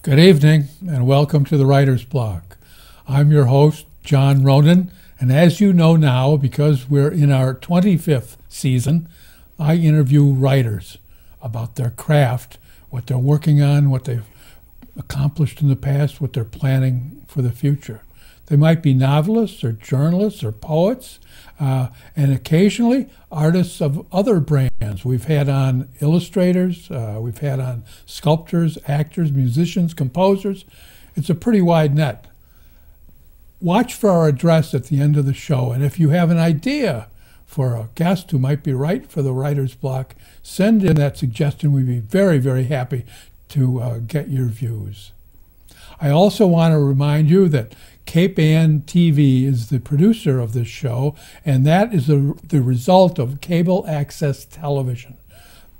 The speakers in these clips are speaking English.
Good evening and welcome to the Writer's Block. I'm your host, John Ronan, and as you know now, because we're in our 25th season, I interview writers about their craft, what they're working on, what they've accomplished in the past, what they're planning for the future. They might be novelists or journalists or poets, and occasionally artists of other brands. We've had on illustrators, we've had on sculptors, actors, musicians, composers. It's a pretty wide net. Watch for our address at the end of the show, and if you have an idea for a guest who might be right for the Writer's Block, send in that suggestion. We'd be very, very happy to get your views. I also want to remind you that Cape Ann TV is the producer of this show, and that is the result of cable access television.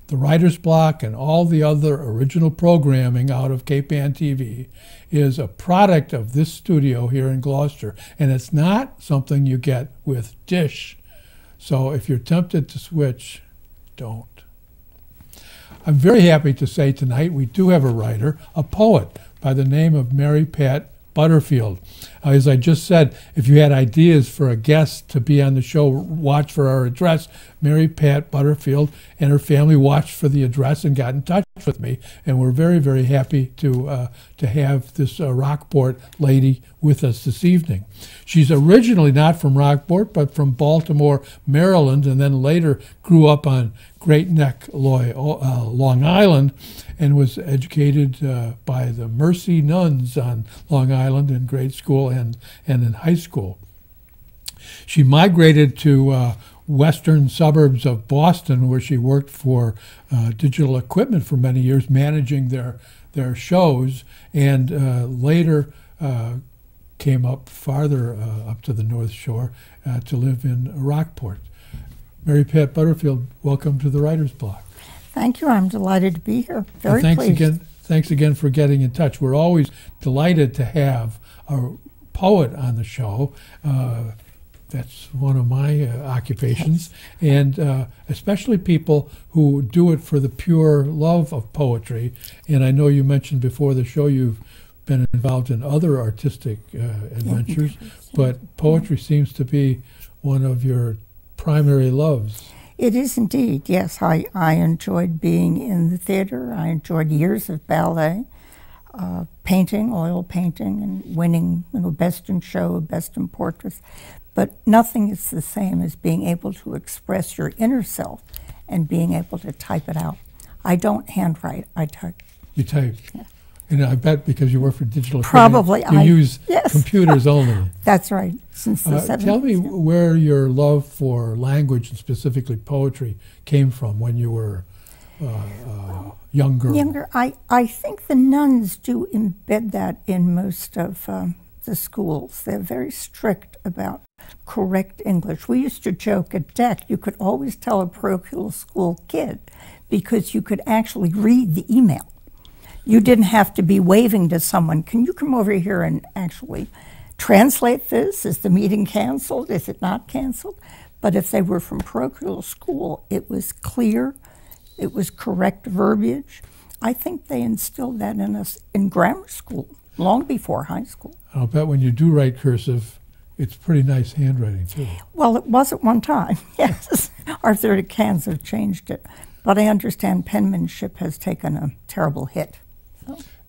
The Writer's Block and all the other original programming out of Cape Ann TV is a product of this studio here in Gloucester, and it's not something you get with Dish. So if you're tempted to switch, don't. I'm very happy to say tonight we do have a writer, a poet, by the name of Mary Pat Butterfield. As I just said, if you had ideas for a guest to be on the show, watch for our address. Mary Pat Butterfield and her family watched for the address and got in touch with me, and we're very, very happy to have this Rockport lady with us this evening. She's originally not from Rockport, but from Baltimore, Maryland, and then later grew up on Great Neck, Long Island, and was educated by the Mercy nuns on Long Island in grade school and in high school. She migrated to western suburbs of Boston, where she worked for Digital Equipment for many years, managing their shows, and later came up farther up to the North Shore to live in Rockport. Mary Pat Butterfield, welcome to the Writer's Block. Thank you. I'm delighted to be here. Very thanks pleased. Thanks again for getting in touch. We're always delighted to have a poet on the show. That's one of my occupations, and especially people who do it for the pure love of poetry. And I know you mentioned before the show you've been involved in other artistic adventures, but poetry seems to be one of your primary loves. It is indeed, yes. I enjoyed being in the theater. I enjoyed years of ballet, painting, oil painting, and winning Best in Show, Best in Portraits. But nothing is the same as being able to express your inner self and being able to type it out. I don't handwrite, I type. You type? Yeah. And I bet because you work for Digital Probably. Equipment, you use computers only. That's right, since the 70s. Tell me where your love for language, and specifically poetry, came from when you were younger. I think the nuns do embed that in most of the schools. They're very strict about correct English. We used to joke at DEC, you could always tell a parochial school kid because you could actually read the email. You didn't have to be waving to someone, can you come over here and actually translate this? Is the meeting canceled? Is it not canceled? But if they were from parochial school, it was clear, it was correct verbiage. I think they instilled that in us in grammar school, long before high school. I'll bet when you do write cursive, it's pretty nice handwriting, too. Well, it was at one time, yes. Our 30 cans have changed it. But I understand penmanship has taken a terrible hit.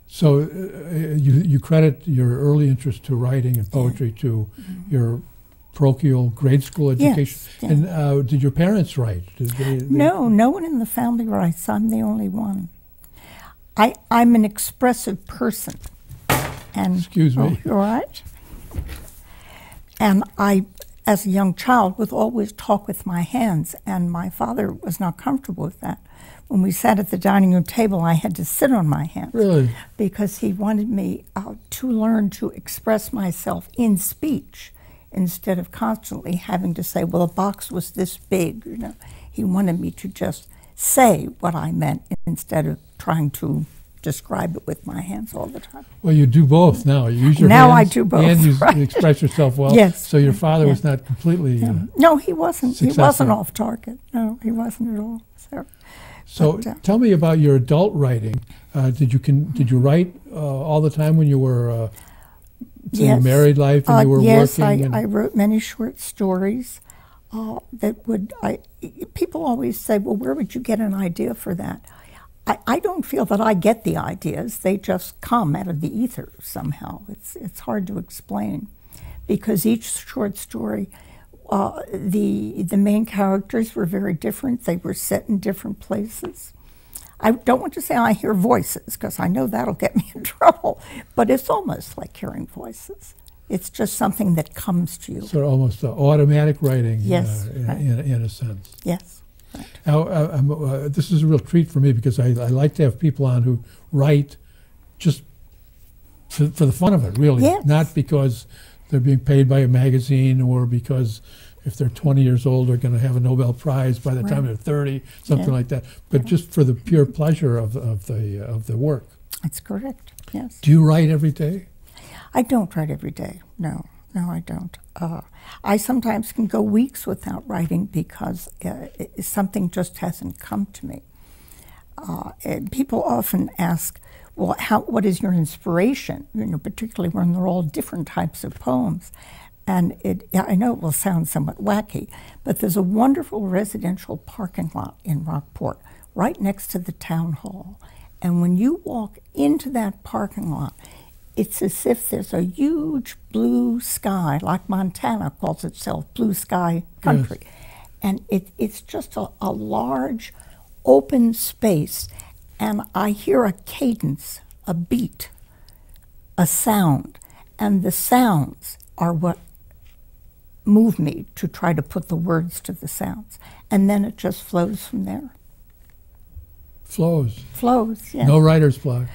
So you credit your early interest to writing and poetry to your parochial grade school education. Yes, and did your parents write? No, no one in the family writes. I'm the only one. I'm an expressive person. And, excuse me. Oh, you're right. And I, as a young child, would always talk with my hands, and my father was not comfortable with that. When we sat at the dining room table, I had to sit on my hands. Really? Because he wanted me to learn to express myself in speech instead of constantly having to say, well, the box was this big. He wanted me to just say what I meant instead of trying to describe it with my hands all the time. Well, you do both now. You use your now hands I do both, and you right. express yourself well. Yes. So your father was not completely No, he wasn't. successful. He wasn't off target. No, he wasn't at all. So tell me about your adult writing. Did you write all the time when you were in your Yes. married life and you were Yes, working? I wrote many short stories that would. People always say, "Well, where would you get an idea for that?" I don't feel that I get the ideas; they just come out of the ether somehow. It's hard to explain, because each short story, the main characters were very different. They were set in different places. I don't want to say I hear voices, because I know that'll get me in trouble, but it's almost like hearing voices. It's just something that comes to you. So almost automatic writing, Yes, right. in a sense. Yes. Right. Now, this is a real treat for me because I like to have people on who write just for the fun of it, really. Yes. Not because they're being paid by a magazine or because if they're 20 years old, they're going to have a Nobel Prize by the time they're 30, something like that. But just for the pure pleasure of the work. That's correct, yes. Do you write every day? I don't write every day. No, I don't. I sometimes can go weeks without writing because something just hasn't come to me. And people often ask, well, what is your inspiration? Particularly when they're all different types of poems. And I know it will sound somewhat wacky, but there's a wonderful residential parking lot in Rockport, right next to the town hall. And when you walk into that parking lot, it's as if there's a huge blue sky, like Montana calls itself blue sky country. Yes. And it's just a large open space, and I hear a cadence, a beat, a sound, and the sounds are what move me to try to put the words to the sounds. And then it just flows from there. Flows, yes. No writer's block.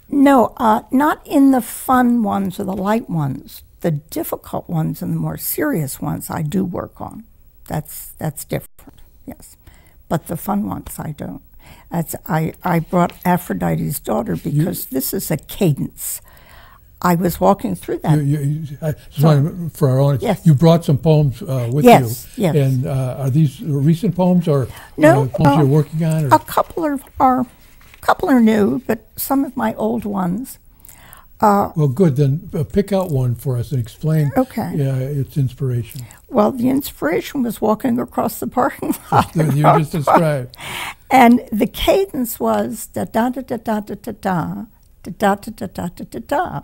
No, not in the fun ones or the light ones. The difficult ones and the more serious ones I do work on. That's different, yes. But the fun ones I don't. I brought Aphrodite's Daughter because this is a cadence. I was walking through that. I just wanted, for our audience, yes. You brought some poems with you. Yes. And are these recent poems or no, poems you're working on? Or? A couple are new, but some of my old ones. Well, good. Then pick out one for us and explain its inspiration. Well, the inspiration was walking across the parking lot. You just described. And the cadence was da-da-da-da-da-da-da, da-da-da-da-da-da-da,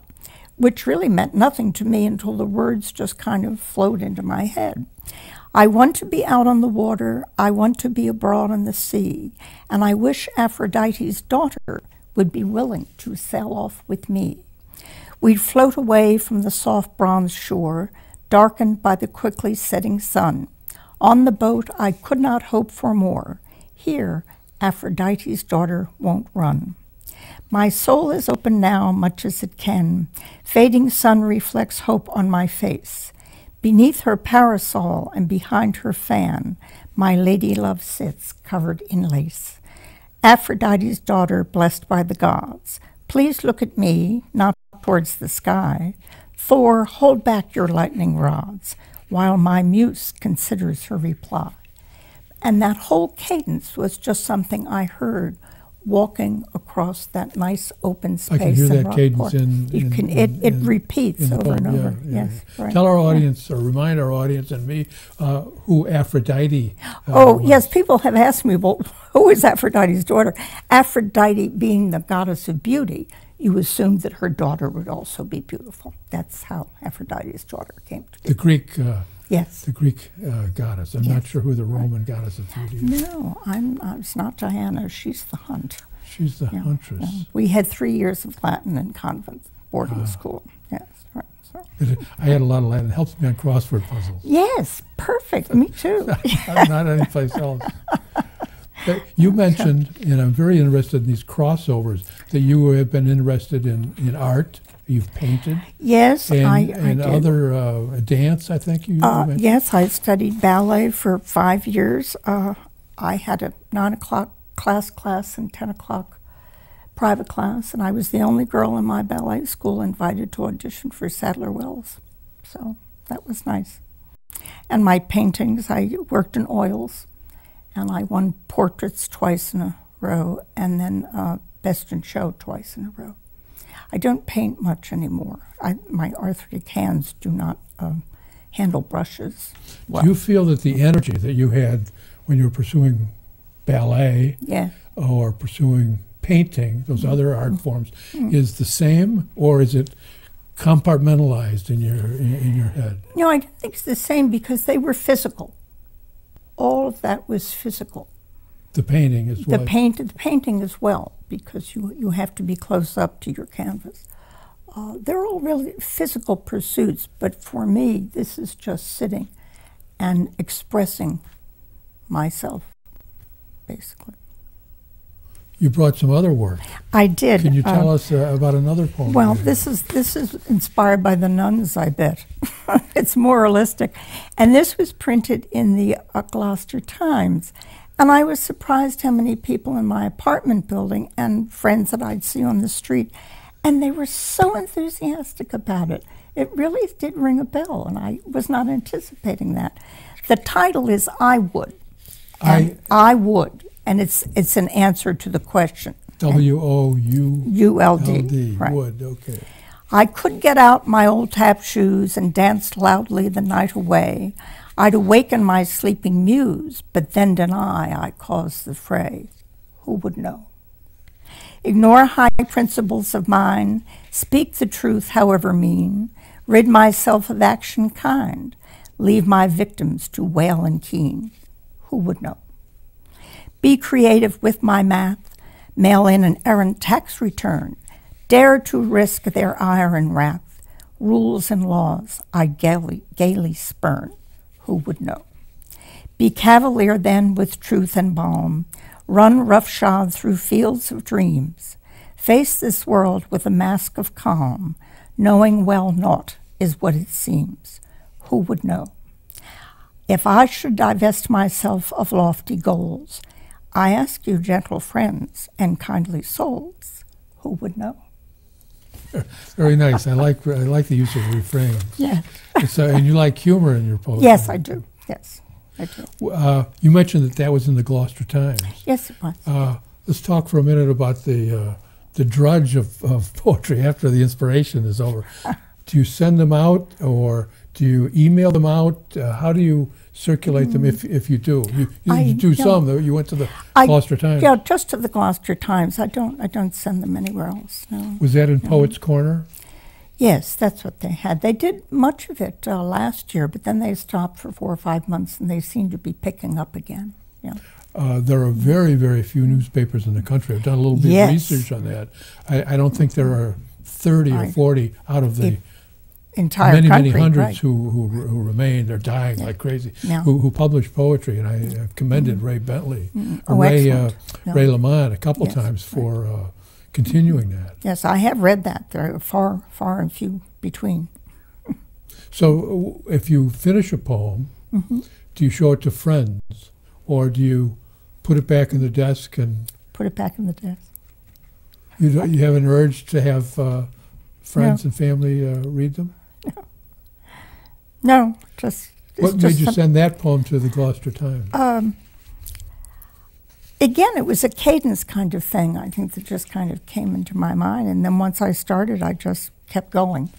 which really meant nothing to me until the words just kind of flowed into my head. I want to be out on the water, I want to be abroad on the sea, and I wish Aphrodite's daughter would be willing to sail off with me. We'd float away from the soft bronze shore, darkened by the quickly setting sun. On the boat I could not hope for more. Here, Aphrodite's daughter won't run. My soul is open now, much as it can. Fading sun reflects hope on my face. Beneath her parasol and behind her fan, my lady love sits, covered in lace. Aphrodite's daughter, blessed by the gods, please look at me, not towards the sky. Thor, hold back your lightning rods, while my muse considers her reply. And that whole cadence was just something I heard walking across that nice open space. I can hear that Rockport. cadence it repeats over and over. Yeah. Yes, right. Tell our audience, or remind our audience and me, who Aphrodite was. Yes, people have asked me, well, who is Aphrodite's daughter? Aphrodite being the goddess of beauty, you assumed that her daughter would also be beautiful. That's how Aphrodite's daughter came to be. The Greek yes. The Greek goddess. I'm not sure who the Roman goddess of beauty is. No, it's not Diana. She's the hunt. She's the huntress. Yeah. We had 3 years of Latin in convent boarding school. Yes, right. So. I had a lot of Latin. It helps me on crossword puzzles. Yes, perfect. Me too. Not anyplace else. You mentioned, and I'm very interested in these crossovers, that you have been interested in art. You've painted. Yes, I and did. Other dance, I think you mentioned. Yes, I studied ballet for 5 years. I had a 9 o'clock class and 10 o'clock private class, and I was the only girl in my ballet school invited to audition for Sadler Wells. So that was nice. And my paintings, I worked in oils, and I won portraits twice in a row, and then Best in Show twice in a row. I don't paint much anymore. My arthritic hands do not handle brushes well. Do you feel that the energy that you had when you were pursuing ballet Yeah. or pursuing painting, those other art forms, is the same, or is it compartmentalized in your head? No, I don't think it's the same because they were physical. All of that was physical. The painting as well. The painting as well, because you have to be close up to your canvas. They're all really physical pursuits, but for me, this is just sitting and expressing myself, basically. You brought some other work. I did. Can you tell us about another poem? Well, this is inspired by the nuns, I bet. It's moralistic. And this was printed in the Gloucester Times. And I was surprised how many people in my apartment building and friends that I'd see on the street, and they were so enthusiastic about it. It really did ring a bell, and I was not anticipating that. The title is I Would. I Would, and it's an answer to the question. W-O-U-L-D. Right. Would, okay. I could get out my old tap shoes and dance loudly the night away. I'd awaken my sleeping muse, but then deny I caused the fray. Who would know? Ignore high principles of mine, speak the truth however mean, rid myself of action kind, leave my victims to wail and keen. Who would know? Be creative with my math, mail in an errant tax return, dare to risk their ire and wrath, rules and laws I gaily spurn. Who would know? Be cavalier then with truth and balm, run roughshod through fields of dreams, face this world with a mask of calm, knowing well naught is what it seems. Who would know? If I should divest myself of lofty goals, I ask you, gentle friends and kindly souls, who would know? Very nice. I like the use of refrain. Yeah. And you like humor in your poetry. Yes, I do. Yes, I do. You mentioned that was in the Gloucester Times. Yes, it was. Let's talk for a minute about the drudge of poetry after the inspiration is over. Do you send them out, or do you email them out? How do you circulate them if you do? You do some, though. You went to the Gloucester Times. Yeah, just to the Gloucester Times. I don't send them anywhere else. No. Was that in Poets' Corner? Yes, that's what they had. They did much of it last year, but then they stopped for 4 or 5 months, and they seem to be picking up again. Yeah. There are very, very few newspapers in the country. I've done a little bit of research on that. I don't think there are 30 or 40 out of the entire many country, hundreds who remain. They're dying like crazy. Who publish poetry, and I commended Ray Bentley, Ray Lamont a couple times for continuing that. Yes, I have read that. There are far and few between. So, if you finish a poem, do you show it to friends, or do you put it back in the desk and put it back in the desk? You have an urge to have friends and family read them? No, just. What made you send that poem to the Gloucester Times? Again, it was a cadence kind of thing. I think that just kind of came into my mind, and then once I started, I just kept going.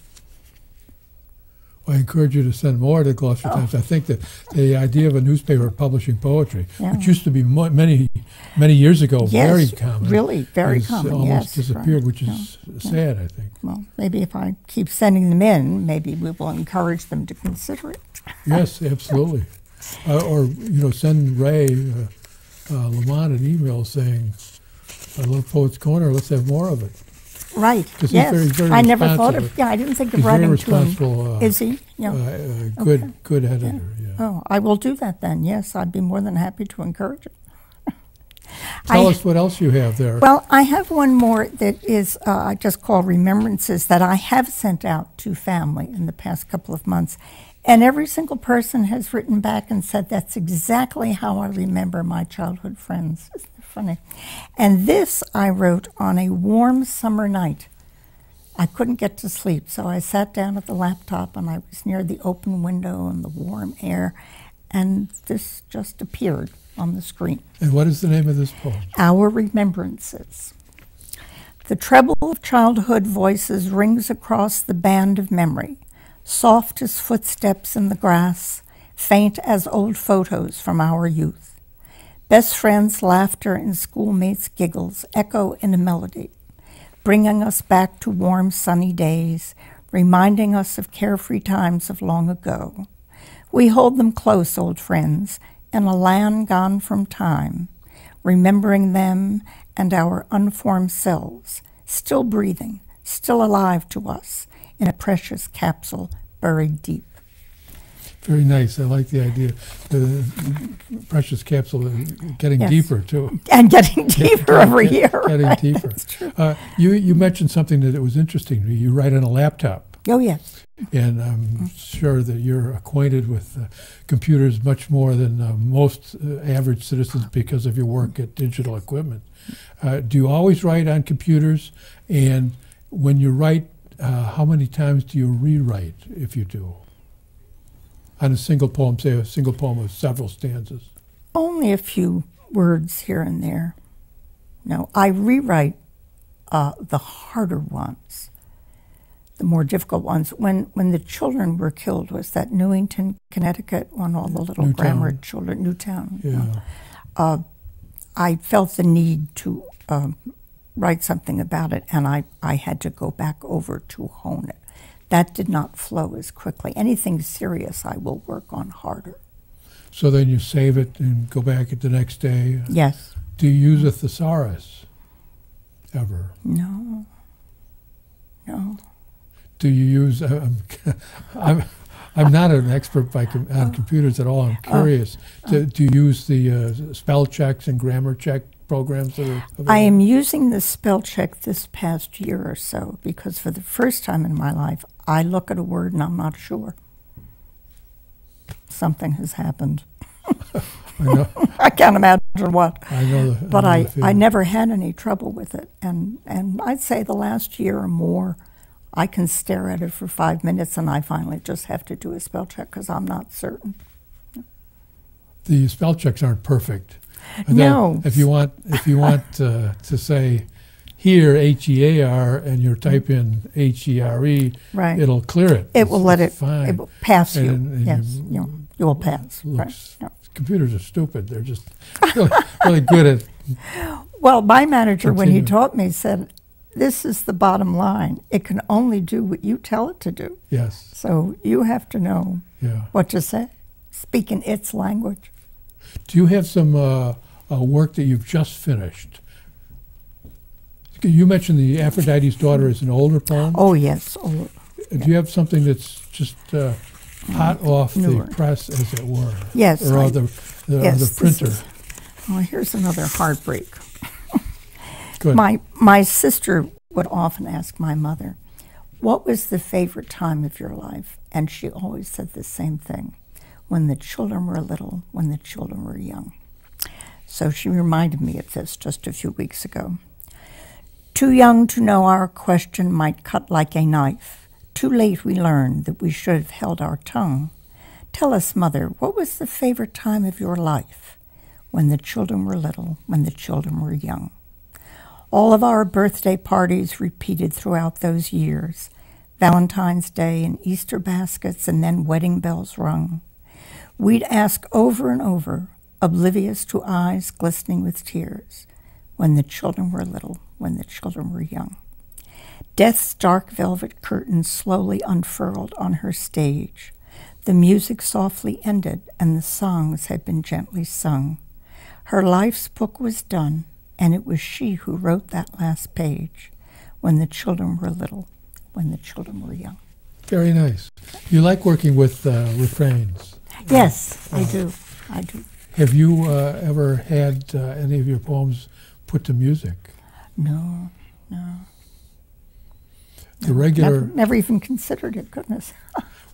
Well, I encourage you to send more to the Gloucester Times. I think that the idea of a newspaper publishing poetry, which used to be many years ago, very common. Really, very common. Almost disappeared, which is sad, I think. Well, maybe if I keep sending them in, maybe we will encourage them to consider it. Yes, absolutely. Or send Ray Lamont an email saying, "I love Poets' Corner. Let's have more of it." Right. Yes. He's very I never thought of. Yeah, I didn't think of writing to him. Is he? Yeah. Good editor. Yeah. Oh, I will do that then. Yes, I'd be more than happy to encourage it. Tell us what else you have there. Well, I have one more that is I just call Remembrances that I have sent out to family in the past couple of months. And every single person has written back and said, that's exactly how I remember my childhood friends. Isn't it funny? And this I wrote on a warm summer night. I couldn't get to sleep, so I sat down at the laptop and I was near the open window and the warm air, and this just appeared on the screen. And what is the name of this poem? Our Remembrances. The treble of childhood voices rings across the band of memory, soft as footsteps in the grass, faint as old photos from our youth. Best friends' laughter and schoolmates' giggles echo in a melody, bringing us back to warm, sunny days, reminding us of carefree times of long ago. We hold them close, old friends, in a land gone from time, remembering them and our unformed selves, still breathing, still alive to us, in a precious capsule buried deep. Very nice. I like the idea. The precious capsule getting Yes. deeper, too. And getting deeper every year. Getting right? deeper. That's true. You mentioned something that was interesting to me. You write on a laptop. Oh, yes. And I'm sure that you're acquainted with computers much more than most average citizens because of your work at Digital Equipment. Do you always write on computers? And when you write, how many times do you rewrite, if you do? On a single poem, say a single poem of several stanzas. Only a few words here and there. No, I rewrite the harder ones, the more difficult ones. When the children were killed, was that Newington, Connecticut, when all the little grammar children, Newtown. Yeah. I felt the need to write something about it, and I had to go back over to hone it. That did not flow as quickly. Anything serious I will work on harder. So then you save it and go back at the next day? Yes. Do you use a thesaurus ever? No. Do you use, I'm not an expert on computers at all, I'm curious. Do you use the spell checks and grammar check programs that are available? I am using the spell check this past year or so because for the first time in my life, I look at a word and I'm not sure. Something has happened. I know. I can't imagine what. I know. But I never had any trouble with it. And I'd say the last year or more, I can stare at it for 5 minutes and I finally just have to do a spell check because I'm not certain. The spell checks aren't perfect. And No. If you want to say here HEAR and you type in HERE, Right. it'll clear it. It will let it, fine. it will pass you. And Yes, you will pass. Right. Looks, Yeah. Computers are stupid. They're just really good at. Well, my manager, when he Continue. taught me, said, this is the bottom line. It can only do what you tell it to do. Yes. So you have to know Yeah. what to say, speak in its language. Do you have some work that you've just finished? You mentioned the Aphrodite's Daughter is an older poem. Oh, yes. Oh, Do you have something that's just hot off newer. the press, as it were? Yes, Or I- the yes, this printer? oh, here's another heartbreak. Good. My sister would often ask my mother, what was the favorite time of your life? And she always said the same thing, when the children were little, when the children were young. So she reminded me of this just a few weeks ago. Too young to know our question might cut like a knife. Too late we learned that we should have held our tongue. Tell us, Mother, what was the favorite time of your life? When the children were little, when the children were young. All of our birthday parties repeated throughout those years. Valentine's Day and Easter baskets and then wedding bells rung. We'd ask over and over, oblivious to eyes glistening with tears, when the children were little, when the children were young. Death's dark velvet curtains slowly unfurled on her stage. The music softly ended, and the songs had been gently sung. Her life's book was done, and it was she who wrote that last page, when the children were little, when the children were young. Very nice. You like working with refrains? Yes, I do. I do. Have you ever had any of your poems put to music? No. The regular, Never even considered it, goodness.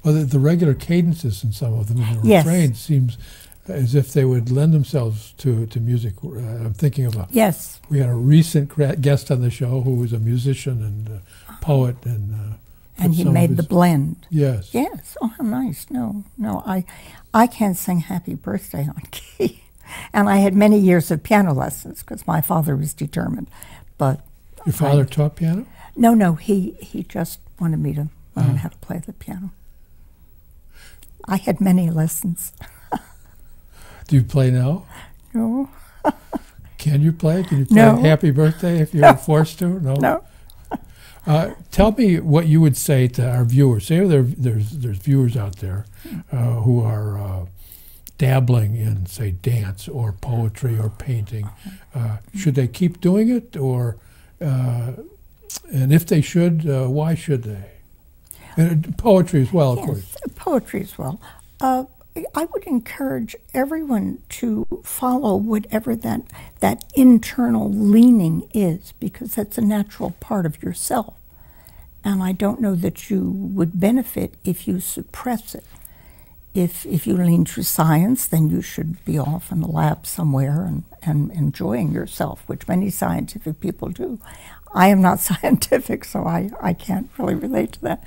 well, the regular cadences in some of them, and the Yes. refrains seems as if they would lend themselves to music. I'm thinking of Yes. we had a recent guest on the show who was a musician and poet, and And he some of made his- the blend. Yes. Yes. Oh, how nice. No. I can't sing Happy Birthday on key. And I had many years of piano lessons because my father was determined. But Your father taught piano? No, he just wanted me to learn how to play the piano. I had many lessons. Do you play now? No. Can you play? Can you play No. Happy Birthday if you're forced to? No. Tell me what you would say to our viewers. Say there's viewers out there who are dabbling in, say, dance or poetry or painting. Should they keep doing it, or and if they should, why should they? And poetry as well, of course. Poetry as well. I would encourage everyone to follow whatever that internal leaning is, because that's a natural part of yourself. And I don't know that you would benefit if you suppress it. If you lean to science, then you should be off in a lab somewhere and enjoying yourself, which many scientific people do. I am not scientific, so I can't really relate to that.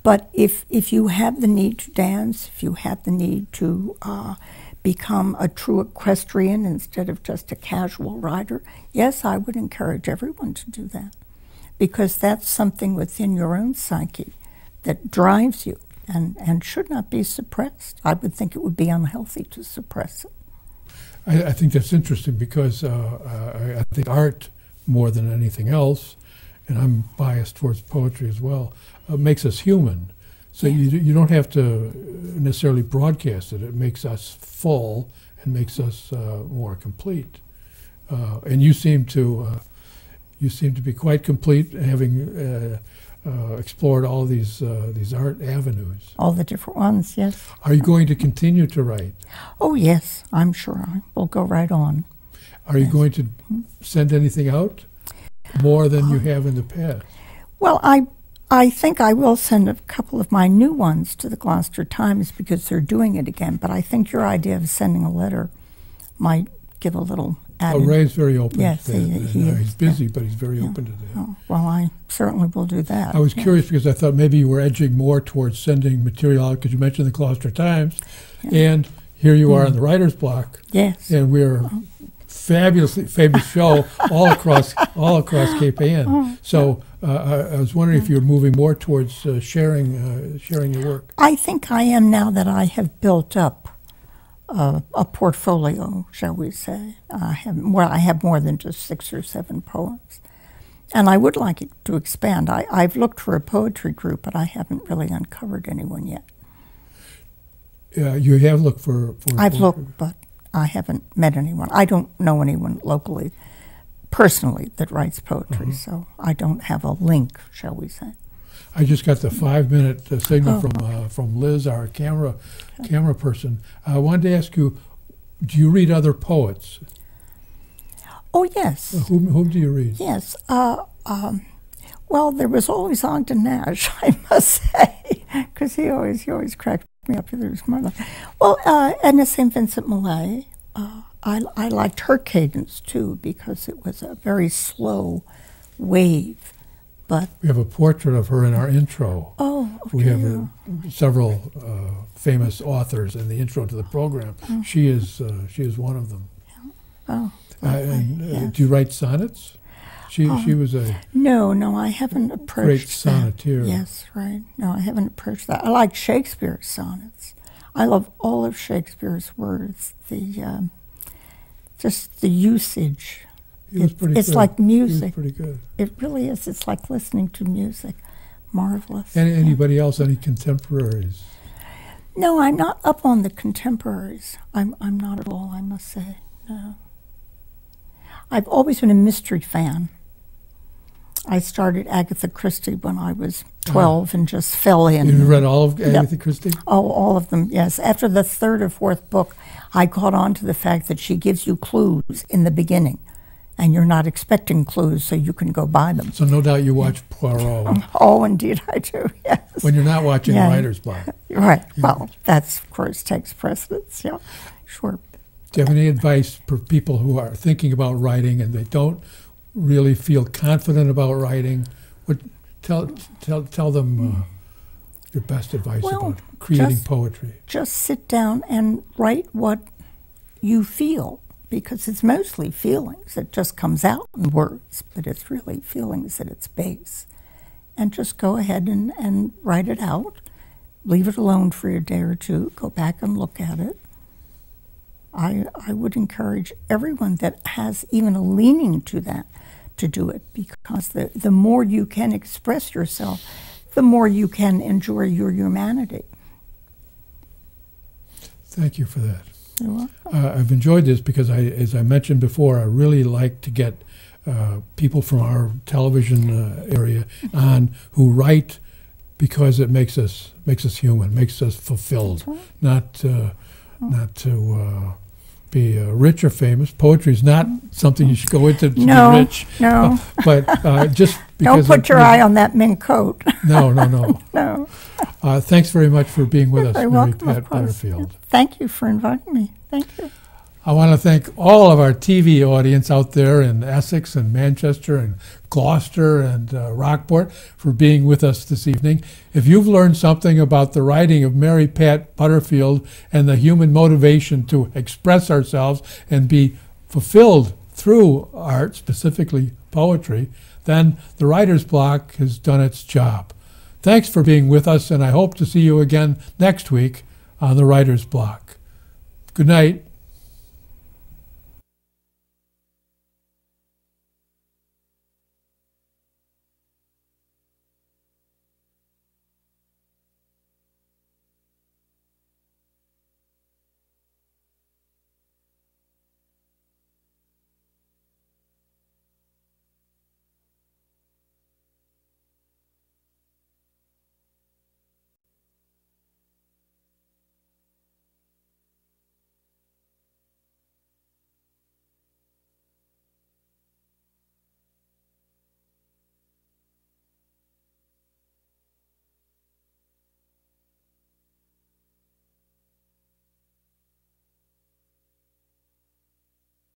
But if you have the need to dance, if you have the need to become a true equestrian instead of just a casual rider, yes, I would encourage everyone to do that, because that's something within your own psyche that drives you and should not be suppressed. I would think it would be unhealthy to suppress it. I think that's interesting, because I think art, more than anything else, and I'm biased towards poetry as well, makes us human. So you don't have to necessarily broadcast it. It makes us full and makes us more complete. And you seem to be quite complete, having explored all these art avenues. All the different ones, yes. Are you going to continue to write? Oh, yes, I'm sure I will go right on. Are you going to send anything out more than you have in the past? Well, I think I will send a couple of my new ones to the Gloucester Times, because they're doing it again. But I think your idea of sending a letter might give a little added. Ray's very open yes, to that. He's busy, but he's very open to that. Oh, well, I certainly will do that. I was curious because I thought maybe you were edging more towards sending material out, because you mentioned the Gloucester Times, and here you are on the writer's block. Yes. And we're fabulously famous show all across Cape Ann. So I was wondering if you're moving more towards sharing your work. I think I am, now that I have built up a portfolio, shall we say. I have more than just 6 or 7 poems. And I would like it to expand. I've looked for a poetry group, but I haven't really uncovered anyone yet. You have looked for I've looked, but I haven't met anyone. I don't know anyone locally, personally, that writes poetry, so I don't have a link, shall we say. I just got the 5-minute signal from Liz, our camera person. I wanted to ask you, do you read other poets? Oh, yes. Whom do you read? Yes. Well, there was always Ogden Nash, I must say, because he always cracked me up. There was more like, well, Edna St. Vincent Millay. I liked her cadence too, because it was a very slow wave. But we have a portrait of her in our intro. Oh, okay. We have several famous authors in the intro to the program. Oh. She is one of them. Yeah. Oh. Yes. Do you write sonnets? She was a no, I haven't approached great sonneteer. Yes, right. No, I haven't approached that. I like Shakespeare's sonnets. I love all of Shakespeare's words. Just the usage. It's like music. He was pretty good. It really is. It's like listening to music. Marvelous. Anybody else? Any contemporaries? No, I'm not up on the contemporaries. I'm not at all, I must say. No. I've always been a mystery fan. I started Agatha Christie when I was 12 and just fell in. You read all of Agatha Christie? Oh, all of them, yes. After the 3rd or 4th book, I caught on to the fact that she gives you clues in the beginning, and you're not expecting clues, so you can go buy them. So no doubt you watch Poirot. Oh, indeed I do, yes. When you're not watching Writer's Block. Right. Well, that's, of course, takes precedence, yeah. Sure. Do you have any advice for people who are thinking about writing and they don't really feel confident about writing? Tell them your best advice about creating poetry. Just sit down and write what you feel. because it's mostly feelings. It just comes out in words, but it's really feelings at its base. And just go ahead and write it out. Leave it alone for a day or two. Go back and look at it. I would encourage everyone that has even a leaning to that to do it, because the more you can express yourself, the more you can enjoy your humanity. Thank you for that. You're welcome. I've enjoyed this because, as I mentioned before, I really like to get people from our television area on who write because it makes us human, makes us fulfilled, Right. not to be rich or famous. Poetry is not something you should go into to be rich. No, but just don't because put your eye on that mink coat. No. No. Thanks very much for being with You're us, very Mary welcome, of Pat course. Butterfield. Thank you for inviting me. Thank you. I want to thank all of our TV audience out there in Essex and Manchester and Gloucester and Rockport for being with us this evening. If you've learned something about the writing of Mary Pat Butterfield and the human motivation to express ourselves and be fulfilled through art, specifically poetry, then the Writer's Block has done its job. Thanks for being with us, and I hope to see you again next week on the Writer's Block. Good night.